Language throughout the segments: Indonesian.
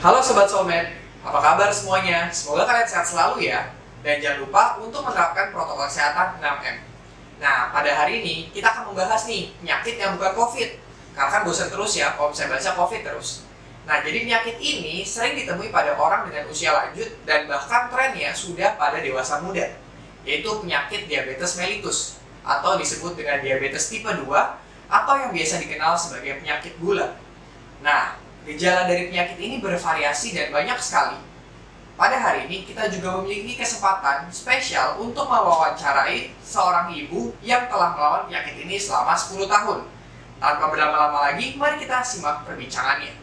Halo Sobat Soulmate, apa kabar semuanya? Semoga kalian sehat selalu ya. Dan jangan lupa untuk menerapkan protokol kesehatan 6M. Nah, pada hari ini kita akan membahas nih penyakit yang bukan COVID. Karena kan bosan terus ya kalau misalnya baca COVID terus. Nah, jadi penyakit ini sering ditemui pada orang dengan usia lanjut dan bahkan trennya sudah pada dewasa muda, yaitu penyakit diabetes mellitus atau disebut dengan diabetes tipe 2 atau yang biasa dikenal sebagai penyakit gula. Nah, gejala dari penyakit ini bervariasi dan banyak sekali. Pada hari ini kita juga memiliki kesempatan spesial untuk mewawancarai seorang ibu yang telah melawan penyakit ini selama 10 tahun. Tanpa berlama-lama lagi, mari kita simak perbincangannya.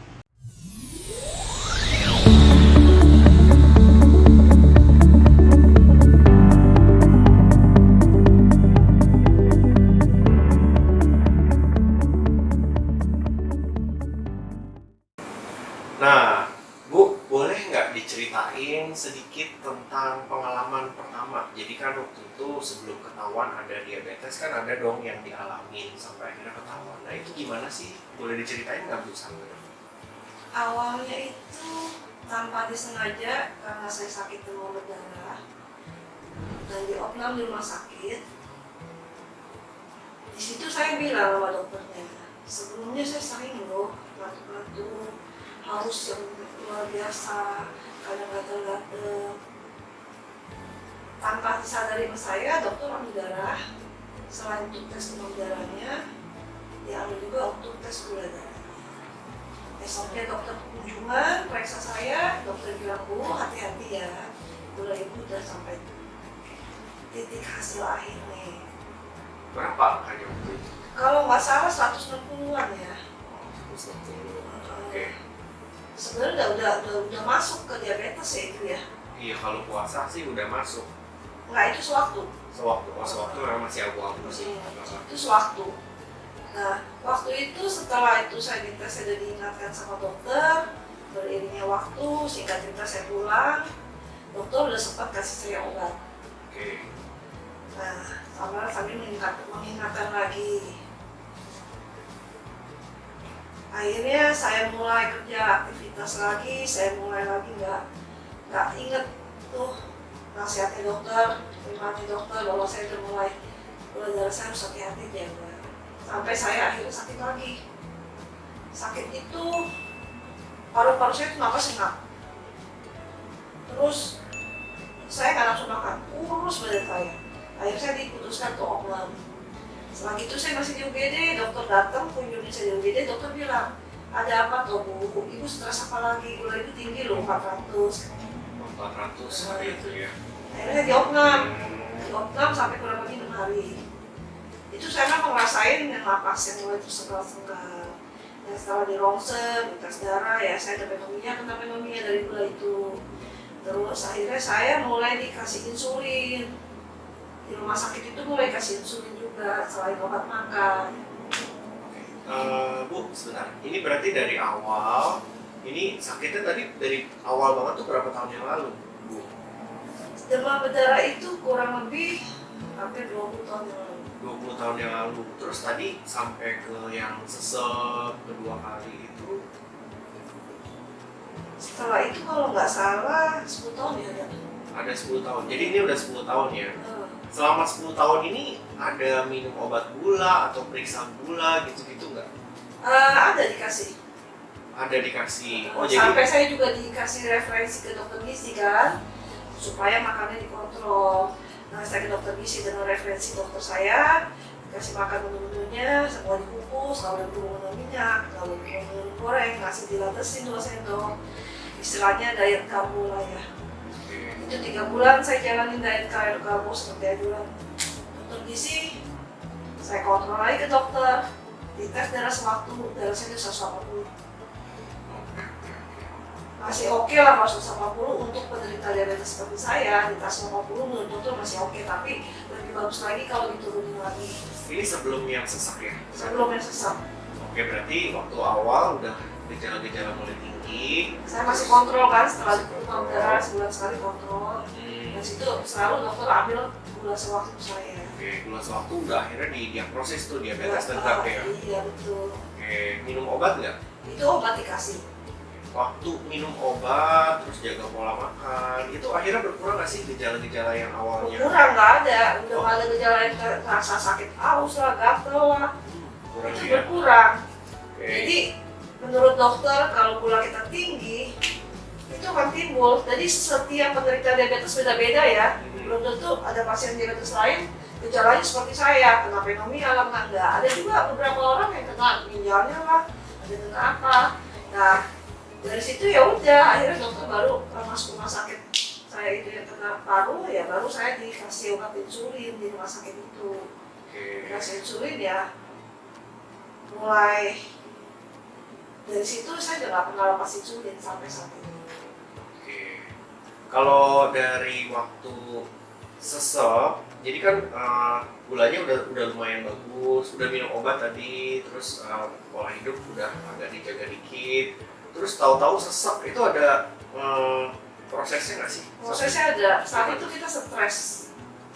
Nah, Bu, boleh nggak diceritain sedikit tentang pengalaman pertama? Jadi kan waktu itu sebelum ketahuan ada diabetes kan ada dong yang dialamin sampai akhirnya ketahuan. Nah itu gimana sih? Boleh diceritain nggak Bu sampai? Awalnya itu tanpa disengaja karena saya sakit demam berdarah dan diopnam di rumah sakit. Di situ saya bilang sama dokternya, sebelumnya saya sering loh batuk-batuk, haus yang luar biasa, kadang gatal-gatal. Tanpa disadari sama saya, dokter ambil darah. Selain untuk tes demam darahnya, dia ambil juga untuk tes gula darah. Esoknya dokter kunjungan, periksa saya, dokter bilang, Bu, hati-hati ya, gula ibu udah sampai titik hasil akhir nih. Berapa angkanya waktu itu? Kalau nggak salah 160-an ya. Oke. Sebenarnya udah masuk ke diabetes ya itu ya. Iya, kalau puasa sih udah masuk. Nggak, itu sewaktu. Sewaktu memang masih abu-abu sih. Itu sewaktu. Nah, waktu itu setelah itu saya dites, saya udah diingatkan sama dokter. Beriringnya waktu, singkat cerita saya pulang. Dokter udah sempat kasih saya obat. Oke. Nah, sambil mengingatkan lagi. Akhirnya saya mulai kerja aktivitas lagi, saya mulai lagi nggak inget tuh nasihatnya dokter, firmannya dokter bahwa saya udah mulai gula darah saya harus hati-hati jaga. Sampai saya akhirnya sakit lagi. Sakit itu paru-paru saya itu napas engap. Terus saya nggak langsung makan, kurus badan saya. Akhirnya saya diputuskan untuk opnam. Setelah itu saya masih di UGD, dokter datang kunjungi saya di UGD, dokter bilang, ada apa tuh Bu? Ibu stres apa lagi? Gula itu tinggi loh, 400. 400 hari itu ya. Akhirnya diopnam sampai kurang lebih 6 hari. Itu saya memang ngerasain yang napas yang mulai tersengal-sengal. Dan setelah di ronsen, tes darah ya saya ada pneumonia dari gula itu. Terus akhirnya saya mulai dikasih insulin. Di rumah sakit itu mulai kasih insulin juga selain obat makan. Bu, sebentar. Ini berarti dari awal, ini sakitnya tadi dari awal banget tuh berapa tahun yang lalu, Bu? Demam berdarah itu kurang lebih hampir 20 tahun yang lalu. 20 tahun yang lalu. Terus tadi sampai ke yang sesek kedua kali itu. Setelah itu kalau nggak salah 10 tahun ya ada. Ada 10 tahun. Jadi ini udah 10 tahun ya. Selama 10 tahun ini ada minum obat gula atau periksa gula gitu-gitu nggak? Ada dikasih. Ada dikasih. Oh, Sampai jadi saya juga dikasih referensi ke dokter gizi kan, supaya makannya dikontrol. Nah, saya ke dokter gizi dengan referensi dokter saya, dikasih makan menu-menunya, semua dikukus, kalau ada berhubungan minyak, kalau berhubungan goreng, nasi dilatesin 2 sendok. Istilahnya diet karbo lah ya. Itu 3 bulan saya jalanin diet karbo seperti bulan. Dokter gizi, saya kontrol lagi ke dokter, dites darah sewaktu, darah saya itu 180. Masih oke lah kalau 180 untuk penderita diabetes seperti saya, di atas 50 menurut dokter masih oke, tapi lebih bagus lagi kalau diturunin lagi. ini sebelum yang sesek ya? Sebelum yang sesak. Oke, berarti waktu awal udah gejala-gejala mulai tinggi. Saya masih kontrol kan setelah demam darah sebulan sekali kontrol. Dan situ selalu dokter ambil gula sewaktu saya. Oke, gula sewaktu udah akhirnya didiagnosis tuh diabetes tetap ya? Iya betul. Oke, minum obat nggak? Itu obat dikasih. waktu minum obat, terus jaga pola makan, itu akhirnya berkurang nggak sih gejala-gejala yang awalnya? Berkurang, nggak ada, udah nggak ada gejala yang terasa sakit aus lah, gatel lah, Kurang itu ya? berkurang. Oke. Jadi menurut dokter kalau gula kita tinggi itu akan timbul. Jadi setiap penderita diabetes beda-beda ya. Belum tentu ada pasien diabetes lain gejalanya seperti saya, kena fenomia lah, kena enggak. Ada juga beberapa orang yang kena ginjalnya lah, ada kena apa. Nah dari situ ya udah, akhirnya dokter baru masuk rumah sakit. Saya itu yang kena paru, ya baru saya dikasih obat insulin di rumah sakit itu. Oke. Dikasih insulin ya, mulai dari situ saya udah nggak pernah lepas insulin sampai saat ini. Oke. Kalau dari waktu sesek, jadi kan gulanya udah lumayan bagus, udah minum obat tadi, terus pola hidup udah agak dijaga dikit, terus tahu-tahu sesek itu ada prosesnya nggak sih? Prosesnya ada, saat itu kita stres.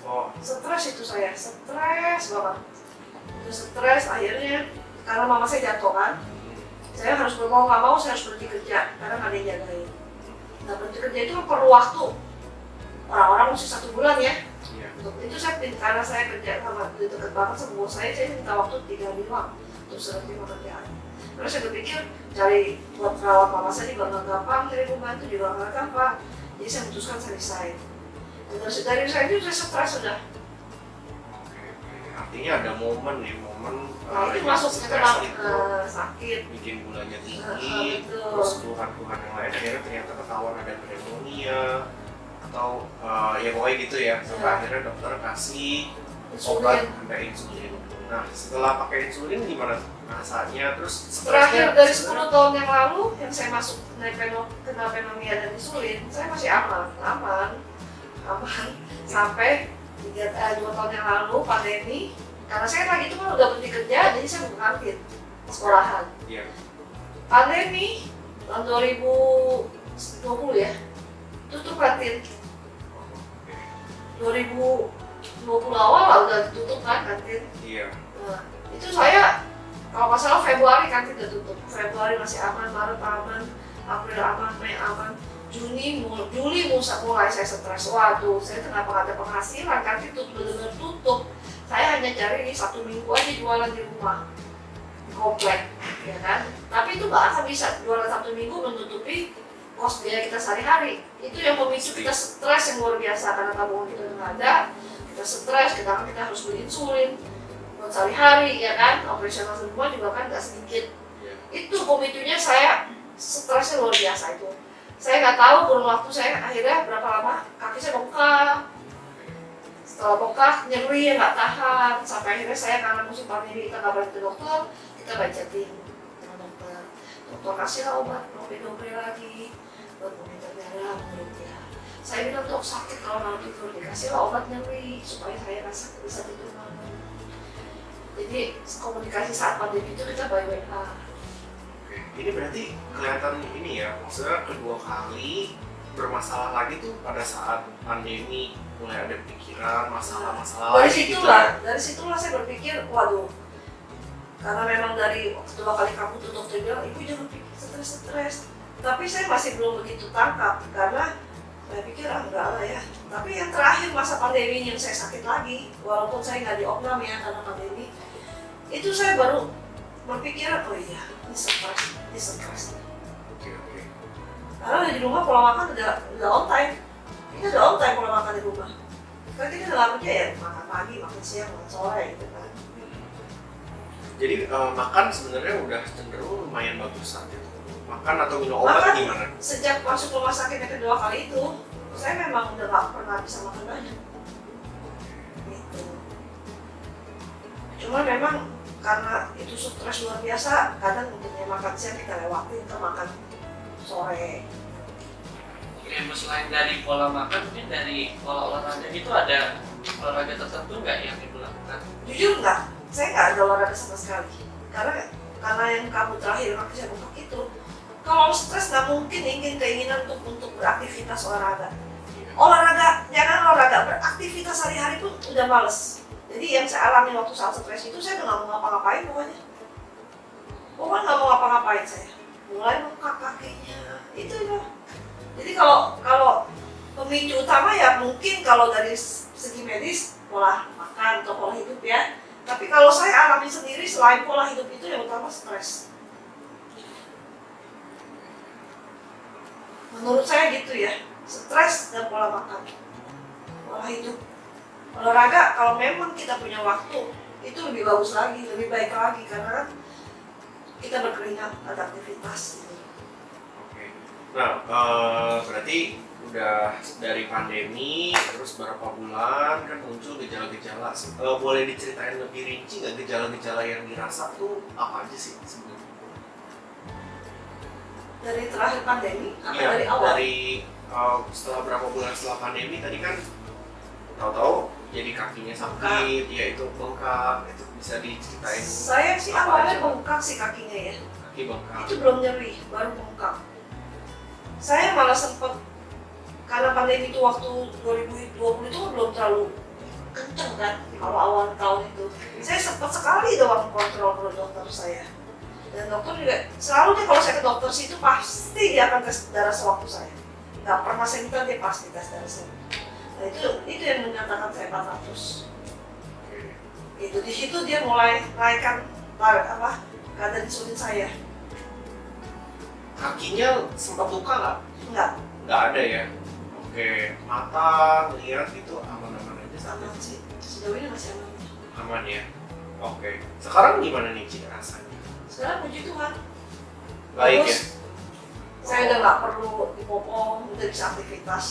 Oh, Stres itu saya, stres banget. Udah stres akhirnya, karena mama saya jatuh kan, saya harus mau nggak mau saya harus berhenti kerja karena nggak ada yang jagain. Nah berhenti kerja itu kan perlu waktu. Orang-orang mesti 1 bulan ya. iya. Untuk itu saya karena saya kerja sama deket banget sama bos saya minta waktu 3 hari doang untuk selesai pekerjaan. Terus saya berpikir cari buat perawat mama saya juga nggak gampang, cari pembantu juga nggak gampang. Jadi saya memutuskan saya resign. Dan dari resign itu saya stres sudah. Oke. Artinya ada momen nih, momen Nah itu yang masuk ke stres dalam itu sakit. bikin gulanya tinggi, Betul. terus keluhan-keluhan yang lain akhirnya ternyata ketahuan ada pneumonia atau ya pokoknya gitu ya, sampai Ya. akhirnya dokter kasih obat Insulin. ada insulin. Nah setelah pakai insulin gimana rasanya, terus Terakhir dari sebenarnya- 10 tahun yang lalu yang saya masuk kena fenomia dan insulin, saya masih aman sampai 2 tahun yang lalu pandemi. Karena saya lagi itu kan udah berhenti kerja, jadi saya buka kantin sekolahan. Iya. Pandemi tahun 2020 ya, tutup kantin. 2020 awal lah udah tutup kan kantin. Iya. Nah, itu saya kalau nggak salah Februari kantin udah tutup. Februari masih aman, Maret aman, April aman, Mei aman, Juli mulai saya stres. Waduh, saya kenapa nggak ada penghasilan? Kantin tutup, benar-benar tutup. Saya hanya cari 1 minggu aja jualan di rumah, di komplek, ya kan? Tapi itu nggak akan bisa jualan 1 minggu menutupi kos biaya kita sehari-hari. Itu yang memicu kita stres yang luar biasa karena tabungan kita udah nggak ada. Kita stres, kita harus beli insulin buat sehari-hari, ya kan? Operasional semua juga kan nggak sedikit. Iya. Itu pemicunya saya stresnya luar biasa itu. Saya nggak tahu kurun waktu saya akhirnya berapa lama kaki saya bengkak. Setelah bengkak nyeri nggak tahan sampai akhirnya saya karena musim pandemi kita nggak boleh ke dokter, kita budgeting dengan dokter. Dokter kasih obat Nopi lagi buat monitor darah menurut dia. Saya bilang dok sakit kalau malam tidur, dikasih obat nyeri supaya saya bisa tidur malam. Jadi komunikasi saat pandemi itu kita by WA. Oke. Ini berarti kelihatan ini ya, maksudnya kedua kali bermasalah lagi tuh pada saat pandemi, mulai ada pikiran masalah-masalah lagi gitu ya. Dari situlah saya berpikir, waduh, karena memang dari kedua kali kamu tuh dokter bilang, ibu jangan pikir stres. Tapi saya masih belum begitu tangkap karena saya pikir enggak lah ya. Tapi yang terakhir masa pandemi yang saya sakit lagi, walaupun saya nggak di opnam ya karena pandemi, itu saya baru berpikir, oh iya, ini stres. Oke. Karena di rumah pola makan udah on time. Kita udah on time pola makan di rumah. Kan kita udah nggak kerja ya, makan pagi, makan siang, makan sore gitu kan. Jadi makan sebenarnya udah cenderung lumayan bagus saat itu. Makan atau minum obat Makan. gimana? Sejak masuk rumah sakit yang kedua kali itu, saya memang udah nggak pernah bisa makan banyak. Gitu. Cuma memang karena itu stres luar biasa, kadang untuknya makan siang kita lewatin ke makan sore. Oke, selain dari pola makan, mungkin dari pola olahraga itu ada olahraga tertentu nggak yang ibu lakukan? Jujur nggak, saya nggak ada olahraga sama sekali. Karena yang kamu terakhir kaki saya bengkak itu, kalau stres nggak mungkin ingin keinginan untuk beraktivitas olahraga. Jangan olahraga, beraktivitas sehari-hari pun udah males. Jadi yang saya alami waktu saat stres itu saya udah nggak mau ngapa-ngapain pokoknya. Pokoknya nggak mau ngapa-ngapain saya. mulai bengkak kakinya. Itu ya. Jadi kalau pemicu utama ya mungkin kalau dari segi medis pola makan atau pola hidup ya. Tapi kalau saya alami sendiri selain pola hidup itu yang utama stres. Menurut saya gitu ya, stres dan pola makan, pola hidup. Olahraga kalau memang kita punya waktu itu lebih bagus lagi, lebih baik lagi karena kan kita berkeringat, ada aktivitas gitu. Oke. Nah, berarti udah dari pandemi terus berapa bulan kan muncul gejala-gejala. Boleh diceritain lebih rinci nggak gejala-gejala yang dirasa tuh apa aja sih sebenarnya? Dari terakhir pandemi atau Iya, dari awal? Setelah berapa bulan setelah pandemi tadi kan tahu-tahu jadi kakinya sakit, ya itu bengkak, itu bisa diceritain. Saya sih apa awalnya aja? bengkak sih kakinya ya. Kaki bengkak. Itu belum nyeri, baru bengkak. Saya malah sempat karena pandemi itu waktu 2020 itu belum terlalu kenceng kan awal-awal tahun itu. Saya sempat sekali doang kontrol ke dokter saya. Dan dokter juga selalu dia kalau saya ke dokter situ pasti dia akan tes darah sewaktu saya. Nggak pernah saya minta dia pasti tes darah saya. Nah itu yang menyatakan saya 400. Oke. Itu di situ dia mulai naikkan kadar insulin saya. Kakinya sempat luka nggak? Enggak, Nggak ada ya. Oke, mata ngeliat gitu aman-aman aja saat aman itu. sih. Sejauh ini masih aman. Aman ya. Oke. Sekarang gimana nih Ci rasanya? Sekarang puji Tuhan. Baik Terus, ya. saya udah nggak perlu dipopong, udah bisa aktivitas.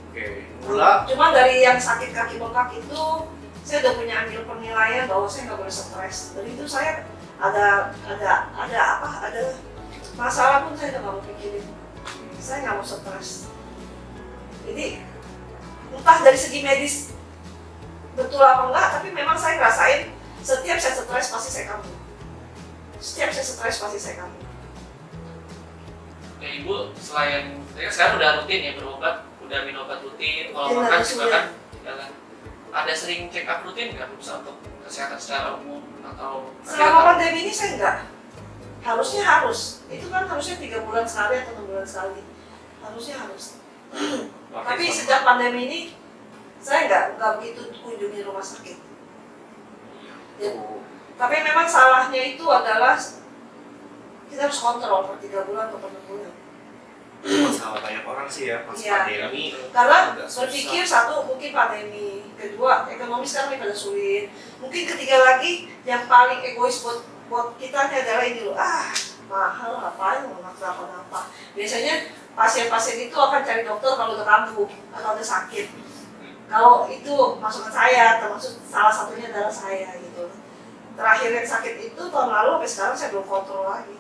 Oke. Gula. Cuma dari yang sakit kaki bengkak itu, saya udah punya ambil penilaian bahwa saya nggak boleh stres. Dari itu saya ada masalah pun saya udah nggak mau pikirin. Saya nggak mau stres. Jadi entah dari segi medis betul apa enggak, tapi memang saya ngerasain setiap saya stres pasti saya kambuh. Setiap saya stres pasti saya kambuh. Ya Ibu, selain sekarang udah rutin ya berobat, udah minum obat rutin, kalau Iya, makan harus juga ya. kan jalan. Ada sering check up rutin nggak Bu untuk kesehatan secara umum atau Selama pandemi ini saya enggak. Harusnya harus. Itu kan harusnya 3 bulan sekali atau 6 bulan sekali. Harusnya harus. Tapi sejak pandemi ini saya nggak begitu kunjungi rumah sakit. Ya, tapi memang salahnya itu adalah kita harus kontrol per 3 bulan atau per 6 bulan. Masalah banyak orang sih ya pas Iya. pandemi. Karena agak susah. berpikir satu mungkin pandemi, kedua ekonomi sekarang pada sulit, mungkin ketiga lagi yang paling egois buat kita adalah ini loh, mahal ngapain mau kenapa-napa. Biasanya pasien-pasien itu akan cari dokter kalau udah kambuh atau udah sakit. Kalau itu masukan saya, termasuk salah satunya adalah saya gitu. Terakhir yang sakit itu tahun lalu sampai sekarang saya belum kontrol lagi.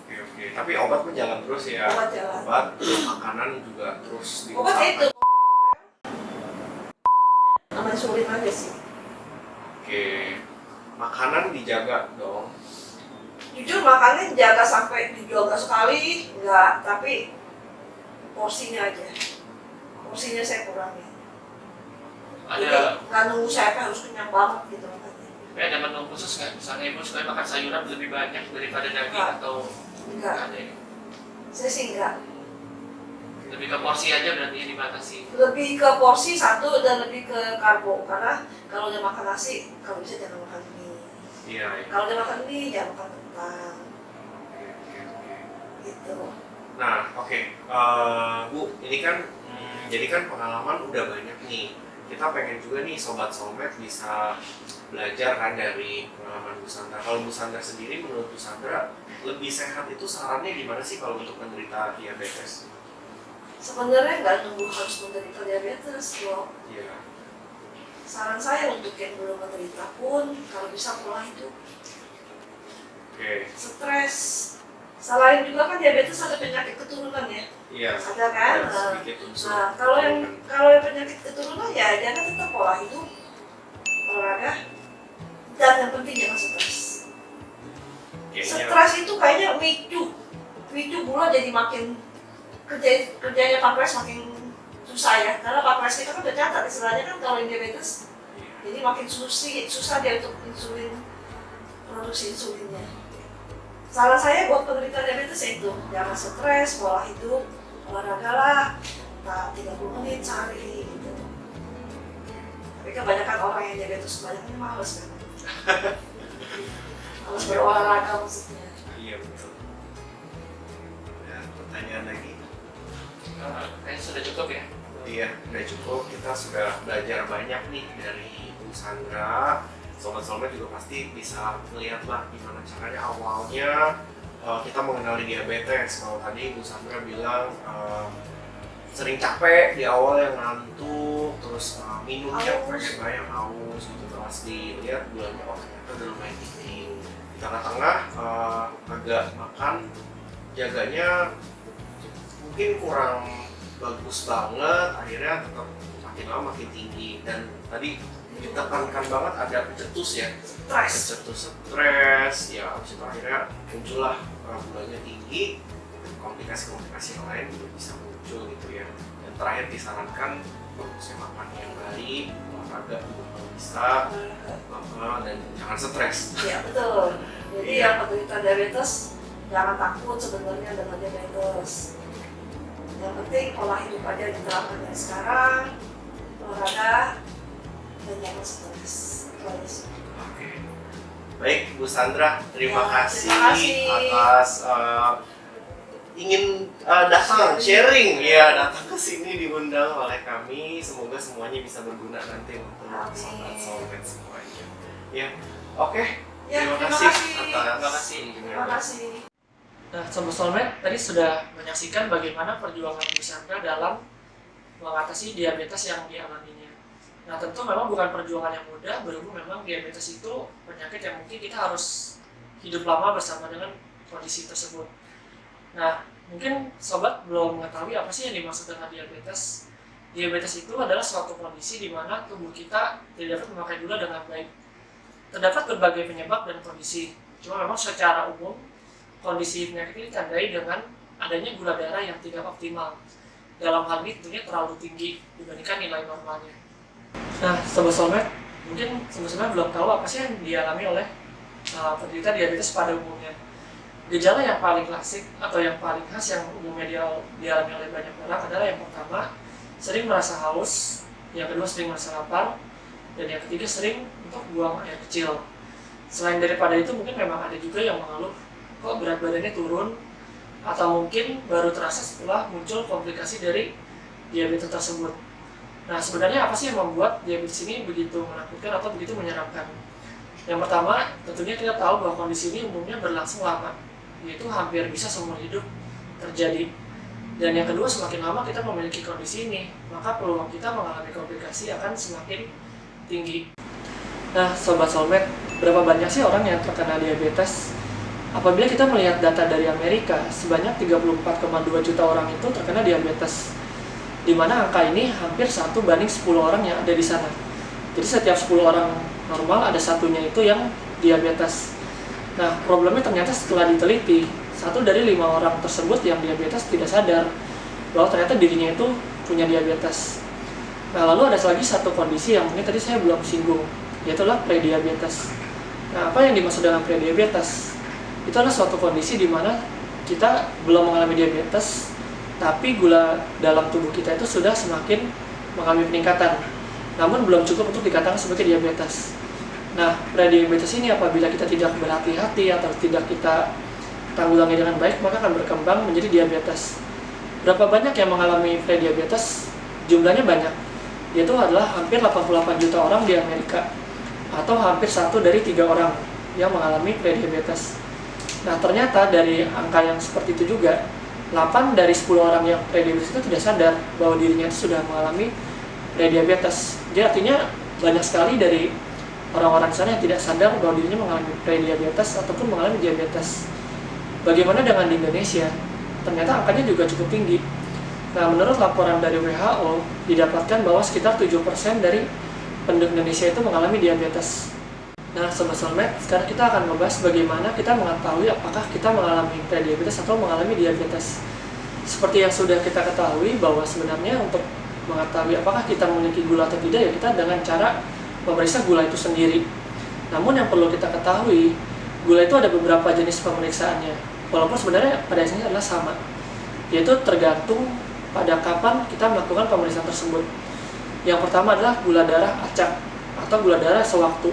Oke. Tapi obat pun jalan terus ya. Obat jalan. Obat, makanan juga terus Obat diusahakan. itu sama insulin aja sih. Oke. Makanan dijaga dong. Jujur makannya jaga sampai dijaga sekali, enggak, tapi porsinya aja. Porsinya saya kurangi. Jadi ada nggak nunggu saya harus kenyang banget gitu makanya. ada menu khusus nggak? Misalnya Ibu suka makan sayuran lebih banyak daripada daging Nggak. atau Enggak, ada ya? saya sih enggak. Lebih ke porsi aja berarti ya dibatasi. Lebih ke porsi satu dan lebih ke karbo karena kalau udah makan nasi, kalau bisa jangan makan mie. Iya. Kalau udah makan mie, jangan makan kentang. Oke. Gitu. Nah, oke. Bu, ini kan jadi kan pengalaman udah banyak nih. Kita pengen juga nih Sobat Soulmate bisa belajar kan dari pengalaman Bu Sandra. Kalau Bu Sandra sendiri, menurut Bu Sandra, lebih sehat itu sarannya gimana sih kalau untuk menderita diabetes? Sebenarnya nggak nunggu harus menderita diabetes loh. Iya. Saran saya untuk yang belum menderita pun kalau bisa pola hidup, Oke. stres. Selain juga kan diabetes ada penyakit keturunan ya, Iya. ada kan? Ada sedikit unsur. Nah kalau yang penyakit keturunan ya jangan tetap pola hidup, olahraga, dan yang penting jangan stres. Kayaknya Stres itu kayaknya micu gula jadi makin kerjanya pankreas makin susah ya, karena pankreas kita kan udah catat istilahnya kan kalau yang diabetes jadi makin susah dia untuk produksi insulinnya. saran saya buat penderita diabetes yaitu jangan stres, pola hidup, olahraga lah, nah 30 menit sehari gitu. Tapi kebanyakan orang yang diabetes kebanyakan males kan. Males berolahraga maksudnya. Iya betul. Ya, pertanyaan lagi? Kayaknya sudah cukup ya. Iya, udah cukup. Kita sudah belajar banyak nih dari Bu Sandra. Sobat-sobat juga pasti bisa melihat lah gimana caranya awalnya kita mengenali diabetes. Kalau tadi Bu Sandra bilang sering capek di awal yang ngantuk, terus minumnya pengen banyak haus gitu, terus dilihat gulanya oh ternyata udah lumayan tinggi. Di tengah-tengah agak makan jaganya mungkin kurang bagus banget, akhirnya tetap makin lama makin tinggi. Dan tadi ditekankan banget ada pencetus ya, pencetus stres ya, habis itu akhirnya muncullah gulanya tinggi, komplikasi-komplikasi yang lain juga bisa muncul gitu ya. Dan terakhir disarankan bagusnya makan yang baik, olahraga juga kalau bisa, dan jangan stres. Iya betul. Jadi yang penderita diabetes jangan takut sebenarnya dengan diabetes. Yang penting pola hidup aja diterapkan dari sekarang, olahraga, dan jangan stres. Oke. Baik Bu Sandra, terima Ya, kasih terima kasih. atas ingin datang sharing ya, datang ke sini diundang oleh kami. Semoga semuanya bisa berguna nanti untuk Amin. sobat-sobat semuanya. Ya, oke. Ya, Terima terima kasih kasih. atas Terima kasih. Nah, Sobat Soulmate tadi sudah menyaksikan bagaimana perjuangan Bu Sandra dalam mengatasi diabetes yang dialaminya. Nah, tentu memang bukan perjuangan yang mudah, berhubung memang diabetes itu penyakit yang mungkin kita harus hidup lama bersama dengan kondisi tersebut. Nah, mungkin Sobat belum mengetahui apa sih yang dimaksud dengan diabetes. Diabetes itu adalah suatu kondisi di mana tubuh kita tidak dapat memakai gula dengan baik. Terdapat berbagai penyebab dan kondisi, cuma memang secara umum kondisi penyakit ini ditandai dengan adanya gula darah yang tidak optimal. Dalam hal ini tentunya terlalu tinggi dibandingkan nilai normalnya. Nah, Sobat Soulmate, mungkin Sobat belum tahu apa sih yang dialami oleh penderita diabetes pada umumnya. Gejala yang paling klasik atau yang paling khas yang umumnya dialami oleh banyak orang adalah yang pertama, sering merasa haus, yang kedua sering merasa lapar, dan yang ketiga sering untuk buang air kecil. Selain daripada itu mungkin memang ada juga yang mengeluh kok berat badannya turun, atau mungkin baru terasa setelah muncul komplikasi dari diabetes tersebut. Nah, sebenarnya apa sih yang membuat diabetes ini begitu menakutkan atau begitu menyeramkan? Yang pertama, tentunya kita tahu bahwa kondisi ini umumnya berlangsung lama, yaitu hampir bisa seumur hidup terjadi. Dan yang kedua, semakin lama kita memiliki kondisi ini, maka peluang kita mengalami komplikasi akan semakin tinggi. Nah, Sobat Soulmate, berapa banyak sih orang yang terkena diabetes? Apabila kita melihat data dari Amerika, sebanyak 34,2 juta orang itu terkena diabetes, di mana angka ini hampir 1 banding 10 orang yang ada di sana. Jadi setiap 10 orang normal ada satunya itu yang diabetes. Nah, problemnya ternyata setelah diteliti, 1 dari 5 orang tersebut yang diabetes tidak sadar bahwa ternyata dirinya itu punya diabetes. Nah, lalu ada lagi satu kondisi yang mungkin tadi saya belum singgung, yaitu prediabetes. Nah, apa yang dimaksud dengan prediabetes? Itu adalah suatu kondisi di mana kita belum mengalami diabetes, tapi gula dalam tubuh kita itu sudah semakin mengalami peningkatan, namun belum cukup untuk dikatakan sebagai diabetes. Nah, prediabetes ini apabila kita tidak berhati-hati atau tidak kita tanggulangi dengan baik, maka akan berkembang menjadi diabetes. Berapa banyak yang mengalami prediabetes? Jumlahnya banyak, yaitu adalah hampir 88 juta orang di Amerika, atau hampir 1 dari 3 orang yang mengalami prediabetes. Nah, ternyata dari angka yang seperti itu juga, 8 dari 10 orang yang prediabetes itu tidak sadar bahwa dirinya itu sudah mengalami prediabetes. Jadi artinya banyak sekali dari orang-orang di sana yang tidak sadar bahwa dirinya mengalami prediabetes ataupun mengalami diabetes. Bagaimana dengan di Indonesia? Ternyata angkanya juga cukup tinggi. Nah, menurut laporan dari WHO, didapatkan bahwa sekitar 7% dari penduduk Indonesia itu mengalami diabetes. Nah, Sobat Soulmate, sekarang kita akan membahas bagaimana kita mengetahui apakah kita mengalami prediabetes atau mengalami diabetes. Seperti yang sudah kita ketahui bahwa sebenarnya untuk mengetahui apakah kita memiliki gula atau tidak, ya kita dengan cara memeriksa gula itu sendiri. Namun yang perlu kita ketahui gula itu ada beberapa jenis pemeriksaannya, walaupun sebenarnya pada dasarnya adalah sama, yaitu tergantung pada kapan kita melakukan pemeriksaan tersebut. Yang pertama adalah gula darah acak atau gula darah sewaktu.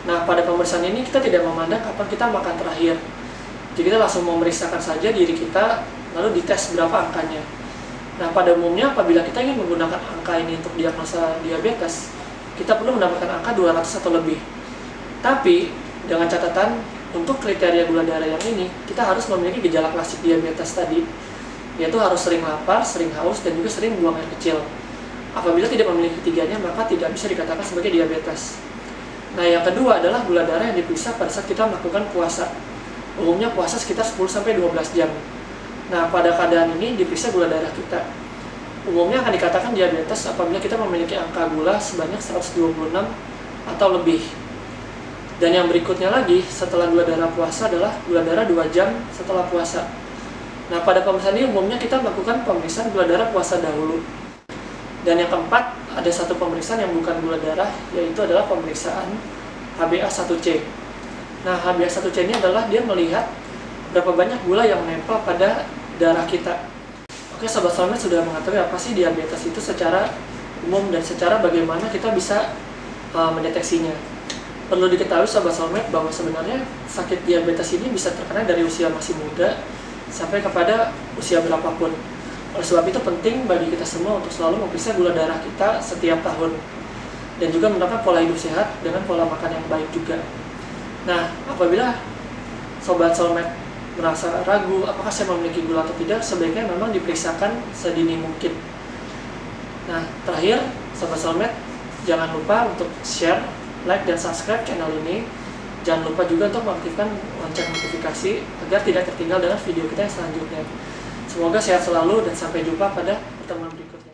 Nah, pada pemeriksaan ini kita tidak memandang kapan kita makan terakhir. Jadi kita langsung memeriksakan saja diri kita, lalu dites berapa angkanya. Nah, pada umumnya apabila kita ingin menggunakan angka ini untuk diagnosa diabetes, kita perlu mendapatkan angka 200 atau lebih. Tapi dengan catatan, untuk kriteria gula darah yang ini, kita harus memiliki gejala klasik diabetes tadi, yaitu harus sering lapar, sering haus, dan juga sering buang air kecil. Apabila tidak memiliki ketiganya, maka tidak bisa dikatakan sebagai diabetes. Nah, yang kedua adalah gula darah yang diperiksa pada saat kita melakukan puasa. Umumnya puasa sekitar 10-12 jam. Nah, pada keadaan ini diperiksa gula darah kita. Umumnya akan dikatakan diabetes apabila kita memiliki angka gula sebanyak 126 atau lebih. Dan yang berikutnya lagi setelah gula darah puasa adalah gula darah 2 jam setelah puasa. Nah, pada pemeriksaan ini umumnya kita melakukan pemeriksaan gula darah puasa dahulu. Dan yang keempat, ada satu pemeriksaan yang bukan gula darah, yaitu adalah pemeriksaan HbA1c. Nah, HbA1c ini adalah dia melihat berapa banyak gula yang menempel pada darah kita. Oke, Sobat Soulmate sudah mengetahui apa sih diabetes itu secara umum dan secara bagaimana kita bisa mendeteksinya. Perlu diketahui Sobat Soulmate bahwa sebenarnya sakit diabetes ini bisa terkena dari usia masih muda sampai kepada usia berapapun. Oleh sebab itu penting bagi kita semua untuk selalu memeriksa gula darah kita setiap tahun dan juga menerapkan pola hidup sehat dengan pola makan yang baik juga. Nah, apabila Sobat Soulmate merasa ragu apakah saya memiliki gula atau tidak, sebaiknya memang diperiksakan sedini mungkin. Nah, terakhir Sobat Soulmate, jangan lupa untuk share, like, dan subscribe channel ini. Jangan lupa juga untuk mengaktifkan lonceng notifikasi agar tidak tertinggal dengan video kita yang selanjutnya. Semoga sehat selalu dan sampai jumpa pada pertemuan berikutnya.